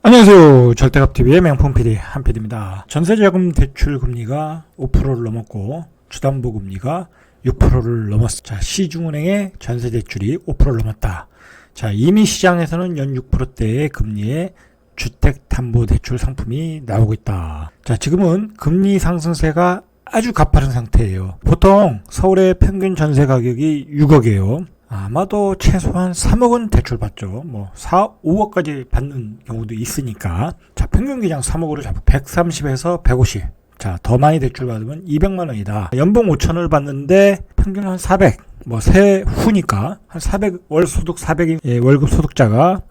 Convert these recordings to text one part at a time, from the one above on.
안녕하세요. 절대값TV의 명품PD 한PD입니다. 전세자금 대출 금리가 5%를 넘었고 주담보 금리가 6%를 넘었어. 자, 시중은행의 전세대출이 5%를 넘었다. 자, 이미 시장에서는 연 6%대의 금리의 주택담보대출 상품이 나오고 있다. 자, 지금은 금리 상승세가 아주 가파른 상태예요. 보통 서울의 평균 전세 가격이 6억이에요. 아마도 최소한 3억은 대출받죠. 4, 5억까지 받는 경우도 있으니까. 자, 평균 기장 3억으로 잡고 130에서 150. 자, 더 많이 대출받으면 200만 원이다. 연봉 5천을 받는데 평균 한 400. 세 후니까 한 400, 월 소득 400인 월급 소득자가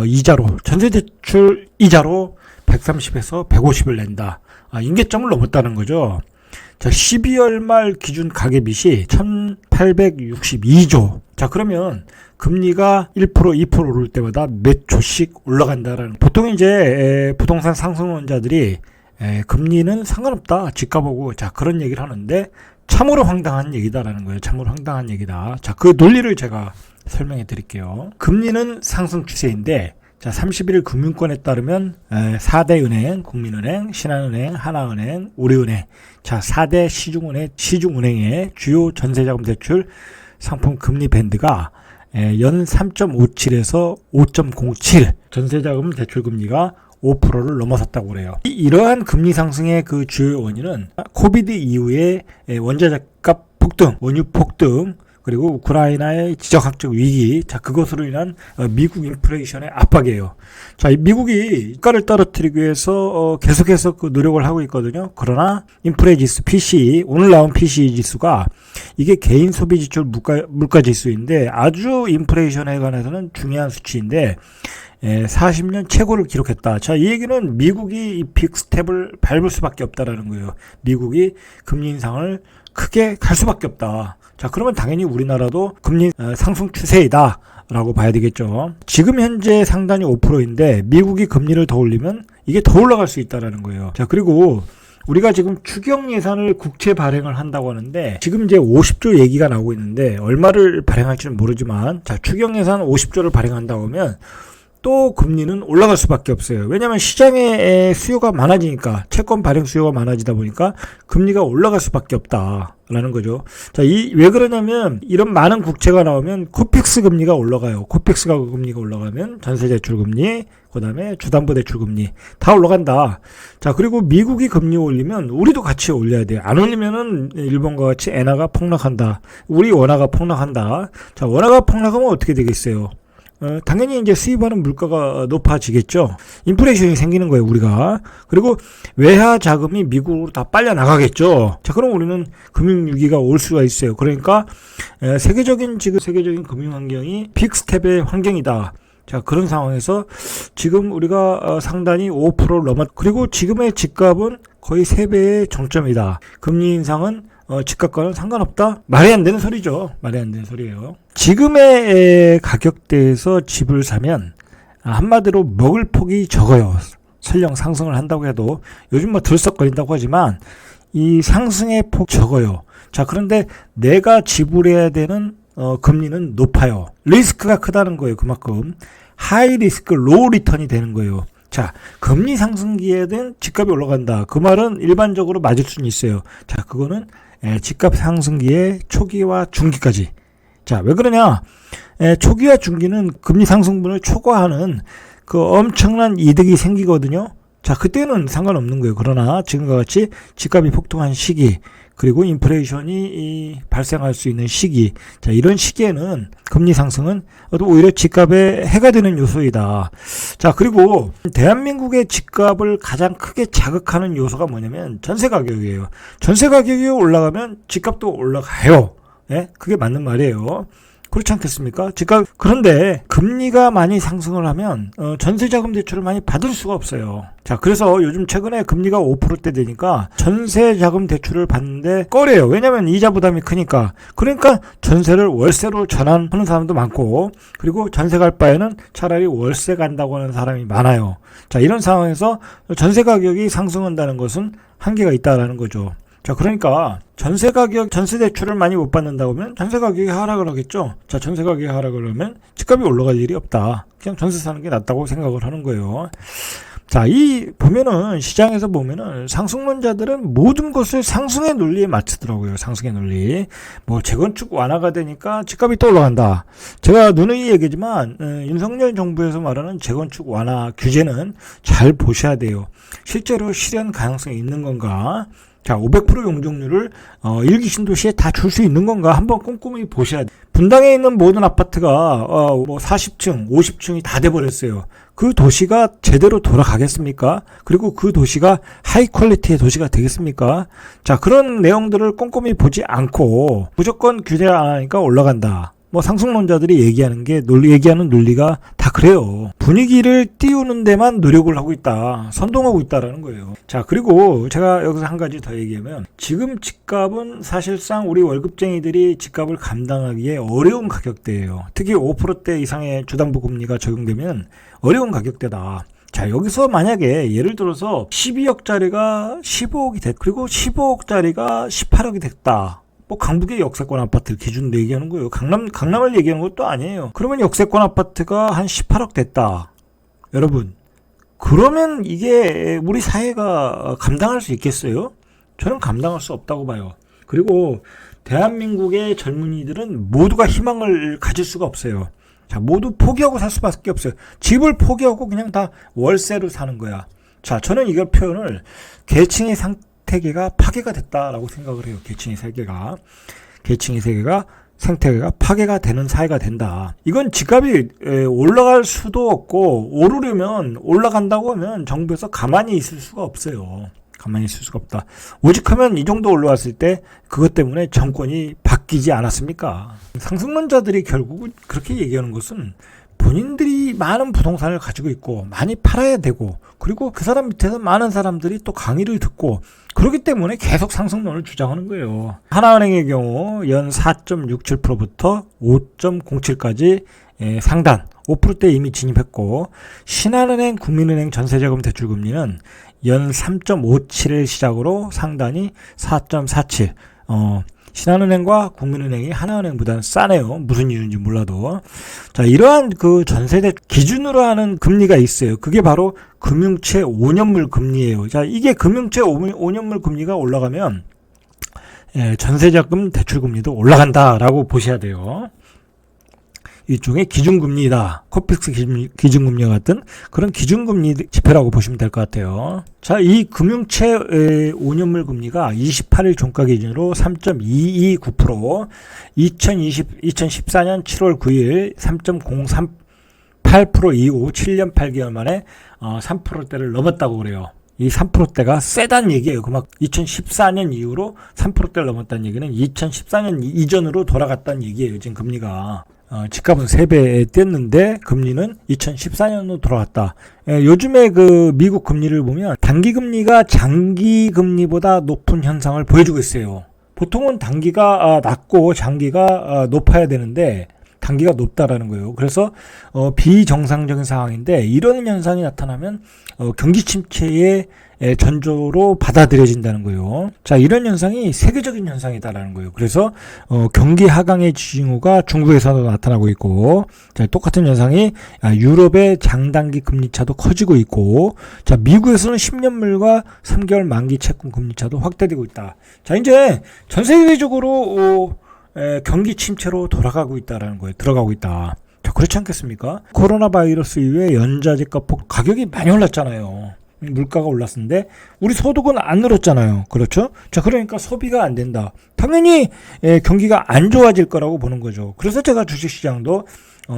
이자로, 전세 대출 이자로 130에서 150을 낸다. 임계점을 넘었다는 거죠. 자, 12월 말 기준 가계빚이 1862조. 자, 그러면 금리가 1%, 2% 오를 때마다 몇 조씩 올라간다라는. 보통 이제 부동산 상승론자들이 금리는 상관없다, 집값하고, 자, 그런 얘기를 하는데 참으로 황당한 얘기다라는 거예요. 참으로 황당한 얘기다. 자, 그 논리를 제가 설명해 드릴게요. 금리는 상승 추세인데, 자, 31일 금융권에 따르면 4대 은행, 국민은행, 신한은행, 하나은행, 우리은행, 자, 4대 시중은행의 주요 전세자금 대출 상품 금리 밴드가 연 3.57에서 5.07, 전세자금 대출 금리가 5%를 넘어섰다고 그래요. 이러한 금리 상승의 그 주요 원인은 코비드 이후에 원자재값 폭등, 원유 폭등, 그리고 우크라이나의 지정학적 위기, 자, 그것으로 인한 미국 인플레이션의 압박이에요. 자, 미국이 유가를 떨어뜨리기 위해서 계속해서 그 노력을 하고 있거든요. 그러나 인플레 지수 PCE, 오늘 나온 PCE 지수가 이게 개인 소비 지출 물가 지수인데 아주 인플레이션에 관해서는 중요한 수치인데 40년 최고를 기록했다. 자, 이 얘기는 미국이 이 빅스텝을 밟을 수밖에 없다라는 거예요. 미국이 금리 인상을 크게 갈 수밖에 없다. 자, 그러면 당연히 우리나라도 금리 상승 추세이다 라고 봐야 되겠죠. 지금 현재 상단이 5%인데 미국이 금리를 더 올리면 이게 더 올라갈 수 있다라는 거예요. 자, 그리고 우리가 지금 추경 예산을 국채 발행을 한다고 하는데 지금 이제 50조 얘기가 나오고 있는데 얼마를 발행할지는 모르지만, 자, 추경 예산 50조를 발행한다고 하면 또 금리는 올라갈 수밖에 없어요. 왜냐하면 시장에 수요가 많아지니까, 채권 발행 수요가 많아지다 보니까 금리가 올라갈 수밖에 없다라는 거죠. 자, 왜 그러냐면 이런 많은 국채가 나오면 코픽스 금리가 올라가요. 코픽스가 금리가 올라가면 전세대출 금리, 그다음에 주담보대출 금리 다 올라간다. 자, 그리고 미국이 금리 올리면 우리도 같이 올려야 돼요. 안 올리면은 일본과 같이 엔화가 폭락한다. 우리 원화가 폭락한다. 자, 원화가 폭락하면 어떻게 되겠어요? 당연히 이제 수입하는 물가가 높아지겠죠. 인플레이션이 생기는 거예요, 우리가. 그리고 외화 자금이 미국으로 다 빨려 나가겠죠. 자, 그럼 우리는 금융위기가 올 수가 있어요. 그러니까 세계적인 금융 환경이 빅스텝의 환경이다. 자, 그런 상황에서 지금 우리가 상단이 5%를 넘었, 그리고 지금의 집값은 거의 3배의 정점이다. 금리 인상은 집값과는 상관없다? 말이 안 되는 소리죠. 말이 안 되는 소리예요. 지금의 가격대에서 집을 사면 한마디로 먹을 폭이 적어요. 설령 상승을 한다고 해도 요즘 들썩거린다고 하지만 이 상승의 폭 적어요. 자, 그런데 내가 지불해야 되는 금리는 높아요. 리스크가 크다는 거예요. 그만큼 하이 리스크, 로우 리턴이 되는 거예요. 자, 금리 상승기에는 집값이 올라간다. 그 말은 일반적으로 맞을 수는 있어요. 자, 그거는 집값 상승기의 초기와 중기까지. 자, 왜 그러냐? 초기와 중기는 금리 상승분을 초과하는 그 엄청난 이득이 생기거든요. 자, 그때는 상관없는 거예요. 그러나 지금과 같이 집값이 폭등한 시기, 그리고 인플레이션이 발생할 수 있는 시기, 자, 이런 시기에는 금리 상승은 오히려 집값에 해가 되는 요소이다. 자, 그리고 대한민국의 집값을 가장 크게 자극하는 요소가 뭐냐면 전세 가격이에요. 전세 가격이 올라가면 집값도 올라가요. 예? 그게 맞는 말이에요. 그렇지 않겠습니까? 그런데 금리가 많이 상승을 하면 전세자금 대출을 많이 받을 수가 없어요. 자, 그래서 요즘 최근에 금리가 5%대 되니까 전세자금 대출을 받는데 꺼려요. 왜냐면 이자 부담이 크니까. 그러니까 전세를 월세로 전환하는 사람도 많고, 그리고 전세 갈 바에는 차라리 월세 간다고 하는 사람이 많아요. 자, 이런 상황에서 전세 가격이 상승한다는 것은 한계가 있다라는 거죠. 자, 그러니까 전세 대출을 많이 못 받는다고 하면 전세 가격이 하락을 하겠죠. 자, 전세 가격이 하락을 하면 집값이 올라갈 일이 없다. 그냥 전세 사는 게 낫다고 생각을 하는 거예요. 자, 이 보면은 시장에서 보면은 상승론자들은 모든 것을 상승의 논리에 맞추더라고요. 상승의 논리. 뭐 재건축 완화가 되니까 집값이 또 올라간다. 제가 누누이 얘기지만 윤석열 정부에서 말하는 재건축 완화 규제는 잘 보셔야 돼요. 실제로 실현 가능성이 있는 건가? 자, 500% 용적률을 1기 신도시에 다 줄 수 있는 건가? 한번 꼼꼼히 보셔야 돼요. 분당에 있는 모든 아파트가 뭐 40층, 50층이 다 돼버렸어요. 그 도시가 제대로 돌아가겠습니까? 그리고 그 도시가 하이 퀄리티의 도시가 되겠습니까? 자, 그런 내용들을 꼼꼼히 보지 않고 무조건 규제 안 하니까 올라간다. 뭐 상승론자들이 얘기하는 논리가 다 그래요. 분위기를 띄우는 데만 노력을 하고 있다. 선동하고 있다라는 거예요. 자, 그리고 제가 여기서 한 가지 더 얘기하면 지금 집값은 사실상 우리 월급쟁이들이 집값을 감당하기에 어려운 가격대예요. 특히 5%대 이상의 주담보 금리가 적용되면 어려운 가격대다. 자, 여기서 만약에 예를 들어서 12억짜리가 15억이 됐, 그리고 15억짜리가 18억이 됐다. 뭐 강북의 역세권 아파트를 기준으로 얘기하는 거예요. 강남을 얘기하는 것도 아니에요. 그러면 역세권 아파트가 한 18억 됐다. 여러분, 그러면 이게 우리 사회가 감당할 수 있겠어요? 저는 감당할 수 없다고 봐요. 그리고 대한민국의 젊은이들은 모두가 희망을 가질 수가 없어요. 자, 모두 포기하고 살 수밖에 없어요. 집을 포기하고 그냥 다 월세로 사는 거야. 자, 저는 이걸 표현을 계층의 생태계가 파괴가 됐다라고 생각을 해요. 계층의 세계가 생태계가 파괴가 되는 사회가 된다. 이건 집값이 올라갈 수도 없고 오르려면 올라간다고 하면 정부에서 가만히 있을 수가 없어요. 가만히 있을 수가 없다. 오직하면 이 정도 올라왔을 때 그것 때문에 정권이 바뀌지 않았습니까? 상승론자들이 결국 그렇게 얘기하는 것은 본인들이 많은 부동산을 가지고 있고 많이 팔아야 되고 그리고 그 사람 밑에서 많은 사람들이 또 강의를 듣고 그렇기 때문에 계속 상승론을 주장하는 거예요. 하나은행의 경우 연 4.67%부터 5.07까지 상단 5%대 이미 진입했고 신한은행, 국민은행 전세자금 대출금리는 연 3.57을 시작으로 상단이 4.47. 신한은행과 국민은행이 하나은행보다는 싸네요. 무슨 이유인지 몰라도. 자, 이러한 그 전세대 기준으로 하는 금리가 있어요. 그게 바로 금융채 5년물 금리예요. 자, 이게 금융채 5년물 금리가 올라가면 전세자금 대출금리도 올라간다라고 보셔야 돼요. 일종의 기준금리다. 코픽스 기준금리와 같은 그런 기준금리 지표라고 보시면 될 것 같아요. 자, 이 금융채 5년물 금리가 28일 종가 기준으로 3.229%, 2014년 7월 9일 3.038% 이후 7년 8개월 만에 3%대를 넘었다고 그래요. 이 3%대가 세다는 얘기예요. 그 막 2014년 이후로 3%대를 넘었다는 얘기는 2014년 이전으로 돌아갔다는 얘기예요. 지금 금리가. 집값은 3배에 뛰었는데 금리는 2014년으로 돌아왔다. 요즘에 그 미국 금리를 보면 단기 금리가 장기 금리보다 높은 현상을 보여주고 있어요. 보통은 단기가 낮고 장기가 높아야 되는데 단기가 높다라는 거예요. 그래서 비정상적인 상황인데 이런 현상이 나타나면 경기 침체의 전조로 받아들여진다는 거예요. 자, 이런 현상이 세계적인 현상이다라는 거예요. 그래서 경기 하강의 징후가 중국에서도 나타나고 있고, 자, 똑같은 현상이 유럽의 장단기 금리 차도 커지고 있고, 자, 미국에서는 10년물과 3개월 만기 채권 금리 차도 확대되고 있다. 자, 이제 전 세계적으로 경기 침체로 돌아가고 있다라는 거예요. 들어가고 있다. 자, 그렇지 않겠습니까? 코로나 바이러스 이후에 연자재가 가격이 많이 올랐잖아요. 물가가 올랐는데 우리 소득은 안 늘었잖아요. 그렇죠? 자, 그러니까 소비가 안 된다. 당연히 경기가 안 좋아질 거라고 보는 거죠. 그래서 제가 주식시장도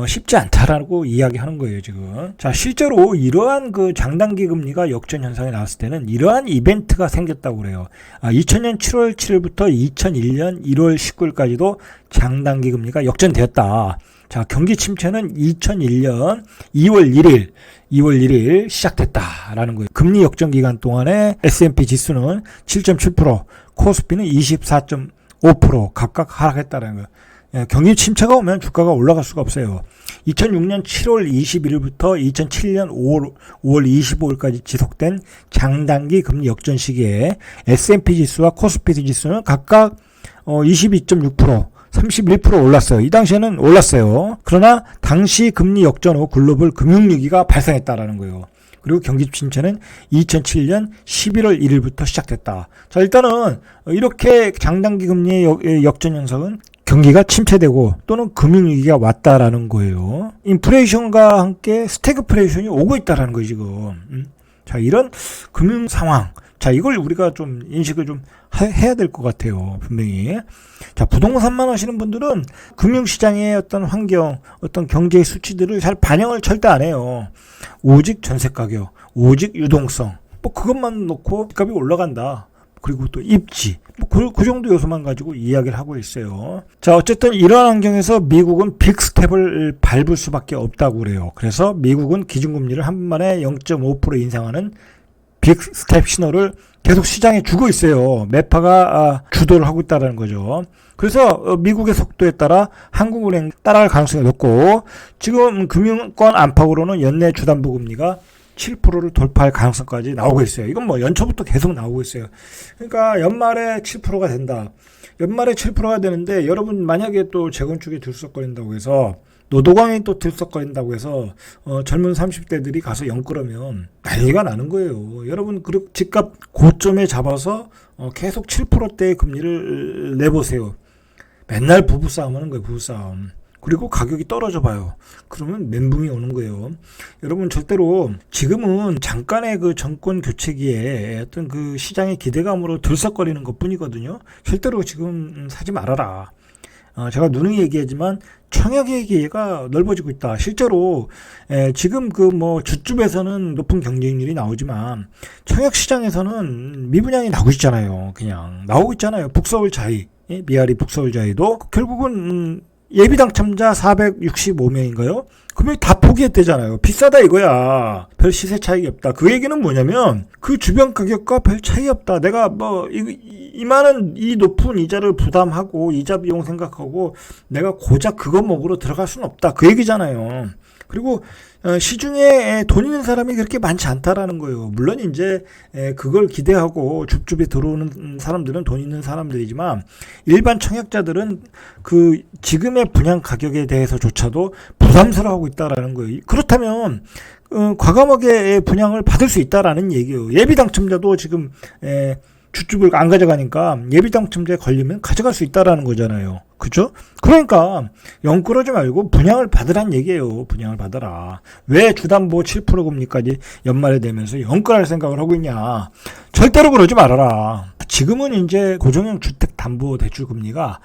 쉽지 않다라고 이야기하는 거예요, 지금. 자, 실제로 이러한 그 장단기 금리가 역전 현상이 나왔을 때는 이러한 이벤트가 생겼다고 그래요. 2000년 7월 7일부터 2001년 1월 19일까지도 장단기 금리가 역전되었다. 자, 경기 침체는 2001년 2월 1일 시작됐다라는 거예요. 금리 역전 기간 동안에 S&P 지수는 7.7%, 코스피는 24.5% 각각 하락했다라는 거예요. 경기 침체가 오면 주가가 올라갈 수가 없어요. 2006년 7월 21일부터 2007년 5월 25일까지 지속된 장단기 금리 역전 시기에 S&P 지수와 코스피 지수는 각각 22.6%, 31% 올랐어요. 이 당시에는 올랐어요. 그러나 당시 금리 역전 후 글로벌 금융위기가 발생했다라는 거예요. 그리고 경기 침체는 2007년 11월 1일부터 시작됐다. 자, 일단은 이렇게 장단기 금리의 역전 현상은 경기가 침체되고 또는 금융위기가 왔다라는 거예요. 인플레이션과 함께 스태그플레이션이 오고 있다라는 거예요, 지금. 자, 이런 금융 상황. 자, 이걸 우리가 좀 인식을 좀 해야 될 것 같아요, 분명히. 자, 부동산만 하시는 분들은 금융시장의 어떤 환경, 어떤 경제의 수치들을 잘 반영을 절대 안 해요. 오직 전세 가격, 오직 유동성, 뭐 그것만 놓고 값이 올라간다. 그리고 또 입지, 뭐 그 정도 요소만 가지고 이야기를 하고 있어요. 자, 어쨌든 이러한 환경에서 미국은 빅스텝을 밟을 수밖에 없다고 그래요. 그래서 미국은 기준금리를 한 번에 0.5% 인상하는 빅스텝 신호를 계속 시장에 주고 있어요. 매파가 주도를 하고 있다는 거죠. 그래서 미국의 속도에 따라 한국은행 따라갈 가능성이 높고, 지금 금융권 안팎으로는 연내 주담보 금리가 7%를 돌파할 가능성까지 나오고 있어요. 이건 뭐 연초부터 계속 나오고 있어요. 그러니까 연말에 7%가 된다. 연말에 7%가 되는데, 여러분 만약에 또 재건축이 들썩거린다고 해서, 노도광이 또 들썩거린다고 해서 젊은 30대들이 가서 연끌으면 난리가 나는 거예요. 여러분, 그리고 집값 고점에 잡아서 계속 7%대의 금리를 내보세요. 맨날 부부싸움 하는 거예요, 부부싸움. 그리고 가격이 떨어져 봐요. 그러면 멘붕이 오는 거예요. 여러분, 절대로 지금은 잠깐의 그 정권 교체기에 어떤 그 시장의 기대감으로 들썩거리는 것 뿐이거든요. 절대로 지금 사지 말아라. 제가 누누이 얘기하지만 청약의 기회가 넓어지고 있다. 실제로 지금 그 뭐 주줍에서는 높은 경쟁률이 나오지만 청약 시장에서는 미분양이 나오고 있잖아요. 그냥 나오고 있잖아요. 북서울 자이, 미아리 북서울 자이도 결국은 예비 당첨자 465명인가요? 그러면 다 포기했대잖아요. 비싸다 이거야. 별 시세 차이가 없다. 그 얘기는 뭐냐면 그 주변 가격과 별 차이 없다. 내가 뭐 이만한 이 높은 이자를 부담하고 이자 비용 생각하고 내가 고작 그거 먹으러 들어갈 수는 없다. 그 얘기잖아요. 그리고 시중에 돈 있는 사람이 그렇게 많지 않다라는 거예요. 물론 이제 그걸 기대하고 줍줍에 들어오는 사람들은 돈 있는 사람들이지만, 일반 청약자들은 그 지금의 분양 가격에 대해서조차도 부담스러워하고 있다라는 거예요. 그렇다면 과감하게 분양을 받을 수 있다라는 얘기예요. 예비 당첨자도 지금 주줍을 안 가져가니까 예비 당첨자에 걸리면 가져갈 수 있다라는 거잖아요. 그죠? 그러니까 연끌하지 말고 분양을 받으란 얘기예요. 분양을 받아라. 왜 주담보 7% 금리까지 연말에 되면서 연끌할 생각을 하고 있냐? 절대로 그러지 말아라. 지금은 이제 고정형 주택담보대출 금리가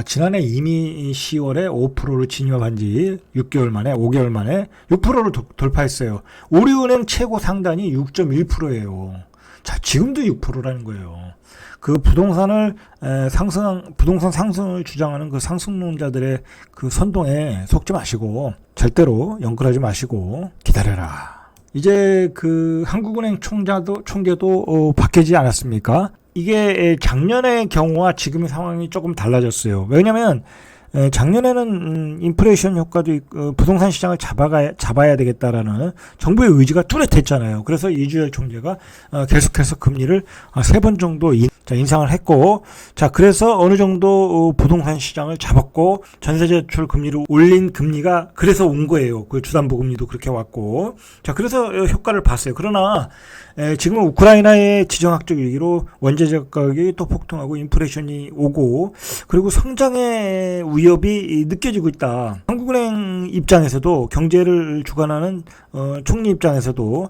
지난해 이미 10월에 5%를 진입한 지 6개월 만에 5개월 만에 6%를 돌파했어요. 우리은행 최고 상단이 6.1%예요. 자, 지금도 6%라는 거예요. 그 부동산 상승을 주장하는 그 상승론자들의 그 선동에 속지 마시고, 절대로 연끌하지 마시고 기다려라. 이제 그 한국은행 총재도 바뀌지 않았습니까? 이게 작년의 경우와 지금의 상황이 조금 달라졌어요. 왜냐면 작년에는 인플레이션 효과도 있고 부동산 시장을 잡아야 되겠다라는 정부의 의지가 뚜렷했잖아요. 그래서 이주열 총재가 계속해서 금리를 3번 정도 인상을 했고, 자, 그래서 어느 정도 부동산 시장을 잡았고 전세대출 금리를 올린 금리가 그래서 온 거예요. 그 주담보 금리도 그렇게 왔고, 자, 그래서 효과를 봤어요. 그러나 지금은 우크라이나의 지정학적 위기로 원자재 가격이 또 폭등하고 인플레이션이 오고, 그리고 성장의 위협이 느껴지고 있다. 한국은행 입장에서도, 경제를 주관하는 총리 입장에서도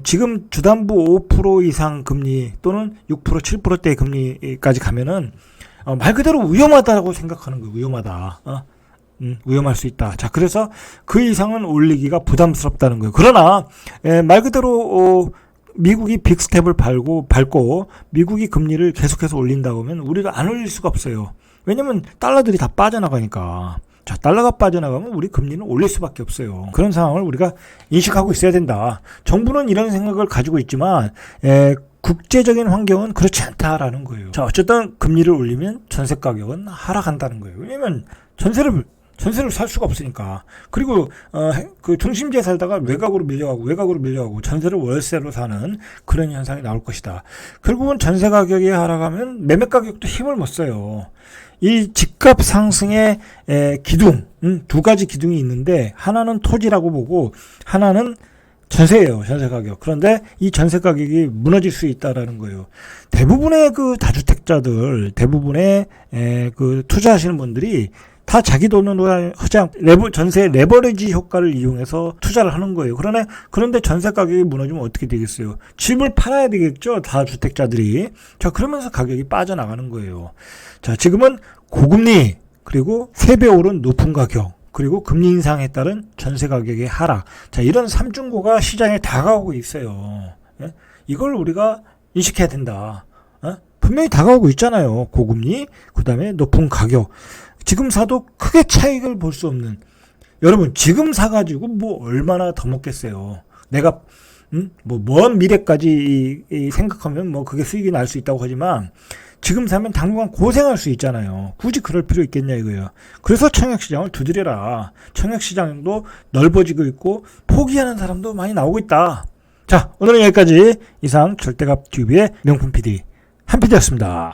지금 주담보 5% 이상 금리 또는 6%, 7%대의 금리까지 가면은 말 그대로 위험하다고 생각하는 거예요. 위험하다. 위험할 수 있다. 자, 그래서 그 이상은 올리기가 부담스럽다는 거예요. 그러나 말 그대로 미국이 빅스텝을 밟고 미국이 금리를 계속해서 올린다고 하면 우리가 안 올릴 수가 없어요. 왜냐면 달러들이 다 빠져나가니까. 자, 달러가 빠져나가면 우리 금리는 올릴 수밖에 없어요. 그런 상황을 우리가 인식하고 있어야 된다. 정부는 이런 생각을 가지고 있지만 국제적인 환경은 그렇지 않다라는 거예요. 자, 어쨌든 금리를 올리면 전세 가격은 하락한다는 거예요. 왜냐면 전세를 살 수가 없으니까. 그리고 그 중심지에 살다가 외곽으로 밀려가고 전세를 월세로 사는 그런 현상이 나올 것이다. 결국은 전세 가격이 하락하면 매매 가격도 힘을 못 써요. 이 집값 상승의 기둥, 두 가지 기둥이 있는데, 하나는 토지라고 보고 하나는 전세예요, 전세 가격. 그런데 이 전세 가격이 무너질 수 있다라는 거예요. 대부분의 그 다주택자들, 대부분의 그 투자하시는 분들이 다 자기 돈으로 전세 레버리지 효과를 이용해서 투자를 하는 거예요. 그런데 전세 가격이 무너지면 어떻게 되겠어요? 집을 팔아야 되겠죠, 다주택자들이. 자, 그러면서 가격이 빠져나가는 거예요. 자, 지금은 고금리, 그리고 3배 오른 높은 가격, 그리고 금리 인상에 따른 전세 가격의 하락. 자, 이런 삼중고가 시장에 다가오고 있어요. 예? 이걸 우리가 인식해야 된다. 분명히 다가오고 있잖아요. 고금리, 그 다음에 높은 가격. 지금 사도 크게 차익을 볼 수 없는. 여러분, 지금 사가지고 뭐 얼마나 더 먹겠어요. 내가, 먼 미래까지 생각하면 뭐 그게 수익이 날 수 있다고 하지만, 지금 사면 당분간 고생할 수 있잖아요. 굳이 그럴 필요 있겠냐 이거예요. 그래서 청약시장을 두드려라. 청약시장도 넓어지고 있고 포기하는 사람도 많이 나오고 있다. 자, 오늘은 여기까지. 이상 절대값 TV의 명품 PD 한PD였습니다.